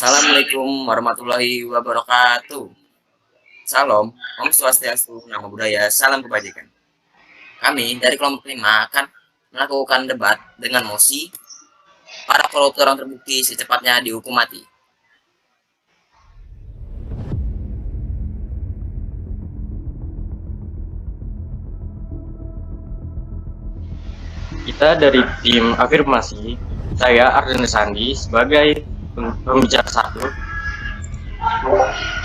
Assalamualaikum warahmatullahi wabarakatuh. Salam, Om Swastiastu, Namo Buddhaya, Salam Kebajikan. Kami dari kelompok 5 akan melakukan debat dengan mosi para koruptor yang terbukti secepatnya dihukum mati. Kita dari tim afirmasi, saya Arden Sandi sebagai pembicara 1.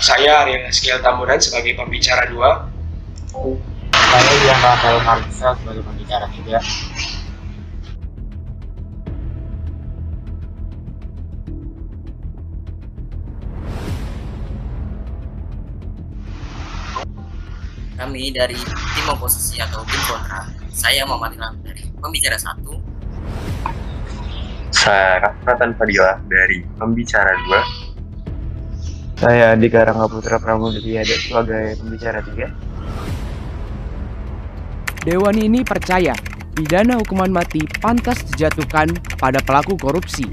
Saya Ariel Skill Tamburan sebagai pembicara 2. Saya Ian Rafael Marisa sebagai pembicara 3. Kami dari tim oposisi atau tim kontra. Saya Muhammad Ilham dari pembicara 1. Saya Rafratan Fadila dari pembicara 2. Saya Andika Ranggaputra Pramudya sebagai pembicara 3. Dewan ini percaya pidana hukuman mati pantas dijatuhkan pada pelaku korupsi.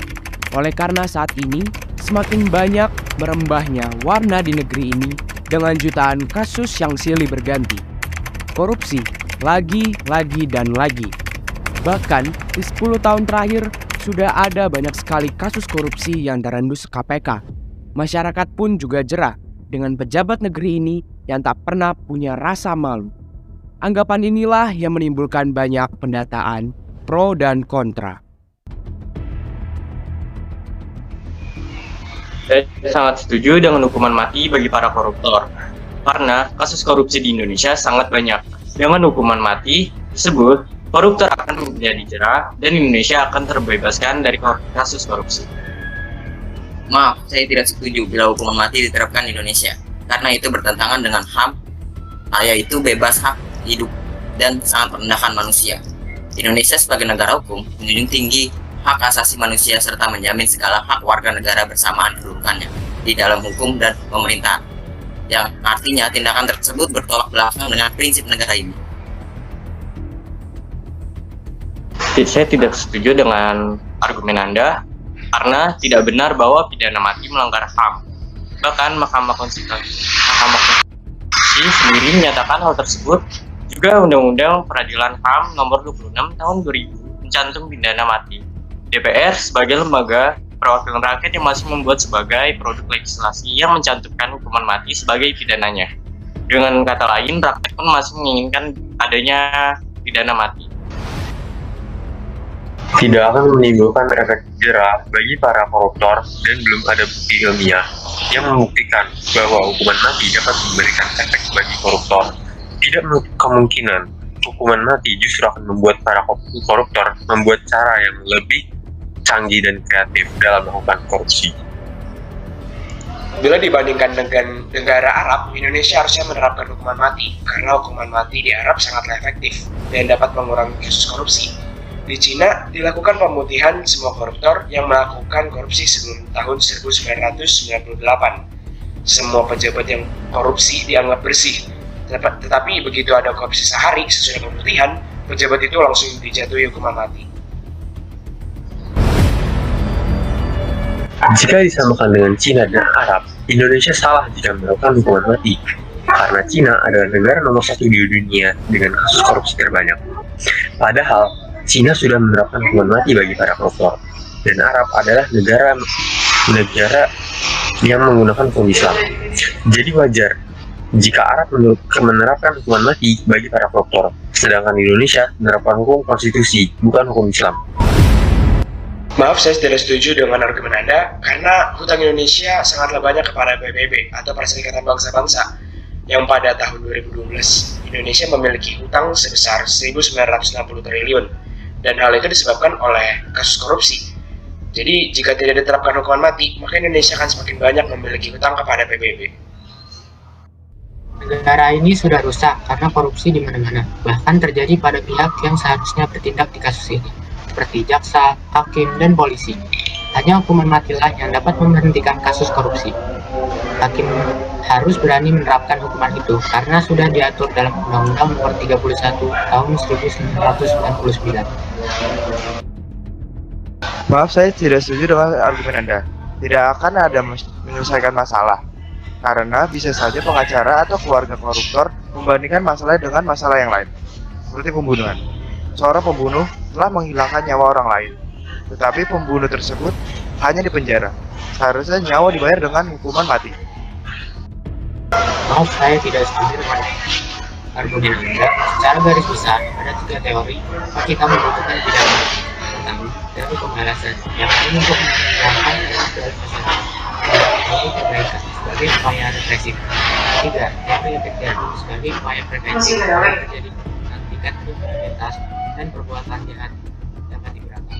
Oleh karena saat ini semakin banyak merembahnya warna di negeri ini dengan jutaan kasus yang silih berganti. Korupsi lagi dan lagi. Bahkan di 10 tahun terakhir sudah ada banyak sekali kasus korupsi yang terendus KPK. Masyarakat pun juga jerah dengan pejabat negeri ini yang tak pernah punya rasa malu. Anggapan inilah yang menimbulkan banyak pendataan pro dan kontra. Saya sangat setuju dengan hukuman mati bagi para koruptor, karena kasus korupsi di Indonesia sangat banyak. Dengan hukuman mati tersebut, koruptor akan menjadi jerah dan Indonesia akan terbebaskan dari kasus korupsi. Maaf, saya tidak setuju bila hukuman mati diterapkan di Indonesia, karena itu bertentangan dengan HAM, yaitu bebas hak hidup dan sangat merendahkan manusia. Indonesia sebagai negara hukum menjunjung tinggi hak asasi manusia serta menjamin segala hak warga negara bersamaan kedudukannya di dalam hukum dan pemerintahan, yang artinya tindakan tersebut bertolak belakang dengan prinsip negara ini. Saya tidak setuju dengan argumen Anda, karena tidak benar bahwa pidana mati melanggar HAM. Bahkan Mahkamah Konstitusi sendiri menyatakan hal tersebut. Juga Undang-Undang Peradilan HAM Nomor 26 Tahun 2000 mencantum pidana mati. DPR sebagai lembaga perwakilan rakyat yang masih membuat sebagai produk legislasi yang mencantumkan hukuman mati sebagai pidananya. Dengan kata lain, rakyat pun masih menginginkan adanya pidana mati. Tidak akan menimbulkan efek jerah bagi para koruptor dan belum ada bukti ilmiah yang membuktikan bahwa hukuman mati dapat memberikan efek bagi koruptor. Tidak menutup kemungkinan hukuman mati justru akan membuat para koruptor membuat cara yang lebih canggih dan kreatif dalam melakukan korupsi. Bila dibandingkan dengan negara Arab, Indonesia harusnya menerapkan hukuman mati karena hukuman mati di Arab sangatlah efektif dan dapat mengurangi kasus korupsi. Di Cina dilakukan pemutihan semua koruptor yang melakukan korupsi sebelum tahun 1998. Semua pejabat yang korupsi dianggap bersih. Tetapi begitu ada korupsi sehari sesudah pemutihan, pejabat itu langsung dijatuhi hukuman mati. Jika disamakan dengan Cina dan Arab, Indonesia salah jika melakukan hukuman mati, karena Cina adalah negara nomor 1 di dunia dengan kasus korupsi terbanyak. Padahal, Cina sudah menerapkan hukuman mati bagi para koruptor, dan Arab adalah negara yang menggunakan hukum Islam. Jadi wajar jika Arab menerapkan hukuman mati bagi para koruptor, sedangkan Indonesia menerapkan hukum konstitusi, bukan hukum Islam. Maaf, saya tidak setuju dengan argumen Anda, karena hutang Indonesia sangatlah banyak kepada PBB atau Perserikatan Bangsa-Bangsa, yang pada tahun 2012 Indonesia memiliki hutang sebesar 1.960 triliun, dan hal itu disebabkan oleh kasus korupsi. Jadi, jika tidak diterapkan hukuman mati, maka Indonesia akan semakin banyak memiliki hutang kepada PBB. Negara ini sudah rusak karena korupsi di mana-mana, bahkan terjadi pada pihak yang seharusnya bertindak di kasus ini, seperti jaksa, hakim, dan polisi. Hanya hukuman matilah yang dapat memberhentikan kasus korupsi. Hakim harus berani menerapkan hukuman itu karena sudah diatur dalam Undang-Undang Nomor 31 Tahun 1999. Maaf, saya tidak setuju dengan argumen Anda, tidak akan ada menyelesaikan masalah. Karena bisa saja pengacara atau keluarga koruptor membandingkan masalah dengan masalah yang lain, seperti pembunuhan. Seorang pembunuh telah menghilangkan nyawa orang lain, tetapi pembunuh tersebut hanya dipenjara. Seharusnya nyawa dibayar dengan hukuman mati. Maaf, saya tidak setuju dengan argumen Anda. Secara garis besar, ada 3 teori bahwa kita membutuhkan pidana mati. Pertama, teori pembalasan yang lain untuk menghilangkan dari masyarakat sebagai perbaikan sebagai upaya represif. Ketiga, teori efek jerah sebagai upaya preventif agar terjadi penurunan tingkat kriminalitas dan perbuatan jahat dapat diberantas.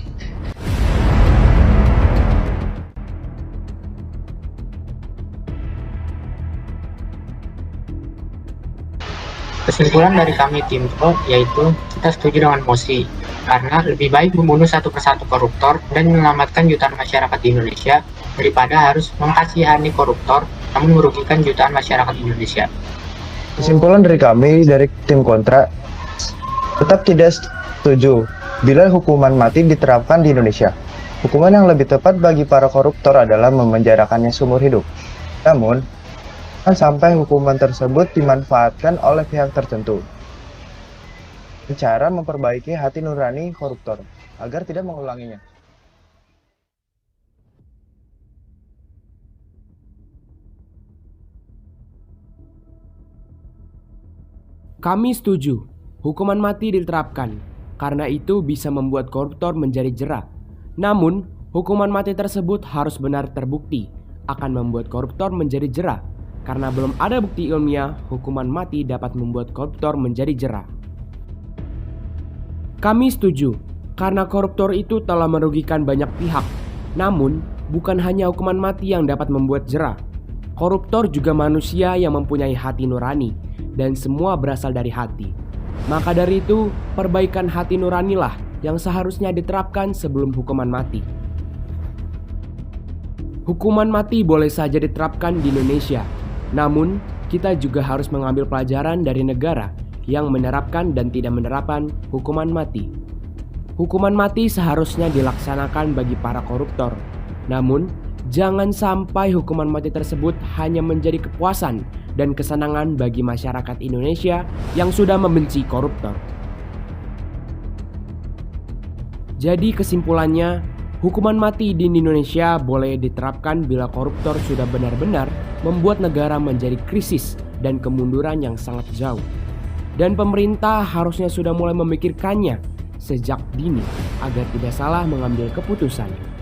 Kesimpulan dari kami tim Pro yaitu kita setuju dengan mosi karena lebih baik membunuh satu persatu koruptor dan menyelamatkan jutaan masyarakat di Indonesia daripada harus mengkasihani koruptor namun merugikan jutaan masyarakat Indonesia. Kesimpulan dari kami dari tim kontra tetap tidak setuju bila hukuman mati diterapkan di Indonesia. Hukuman yang lebih tepat bagi para koruptor adalah memenjarakannya seumur hidup. Namun, sampai hukuman tersebut dimanfaatkan oleh pihak tertentu. Cara memperbaiki hati nurani koruptor agar tidak mengulanginya. Kami setuju, hukuman mati diterapkan, karena itu bisa membuat koruptor menjadi jera. Namun, hukuman mati tersebut harus benar terbukti akan membuat koruptor menjadi jera. Karena belum ada bukti ilmiah, hukuman mati dapat membuat koruptor menjadi jera. Kami setuju, karena koruptor itu telah merugikan banyak pihak. Namun, bukan hanya hukuman mati yang dapat membuat jera. Koruptor juga manusia yang mempunyai hati nurani, dan semua berasal dari hati. Maka dari itu, perbaikan hati nuranilah yang seharusnya diterapkan sebelum hukuman mati. Hukuman mati boleh saja diterapkan di Indonesia. Namun, kita juga harus mengambil pelajaran dari negara yang menerapkan dan tidak menerapkan hukuman mati. Hukuman mati seharusnya dilaksanakan bagi para koruptor. Namun, jangan sampai hukuman mati tersebut hanya menjadi kepuasan dan kesenangan bagi masyarakat Indonesia yang sudah membenci koruptor. Jadi kesimpulannya, hukuman mati di Indonesia boleh diterapkan bila koruptor sudah benar-benar membuat negara menjadi krisis dan kemunduran yang sangat jauh. Dan pemerintah harusnya sudah mulai memikirkannya sejak dini agar tidak salah mengambil keputusan.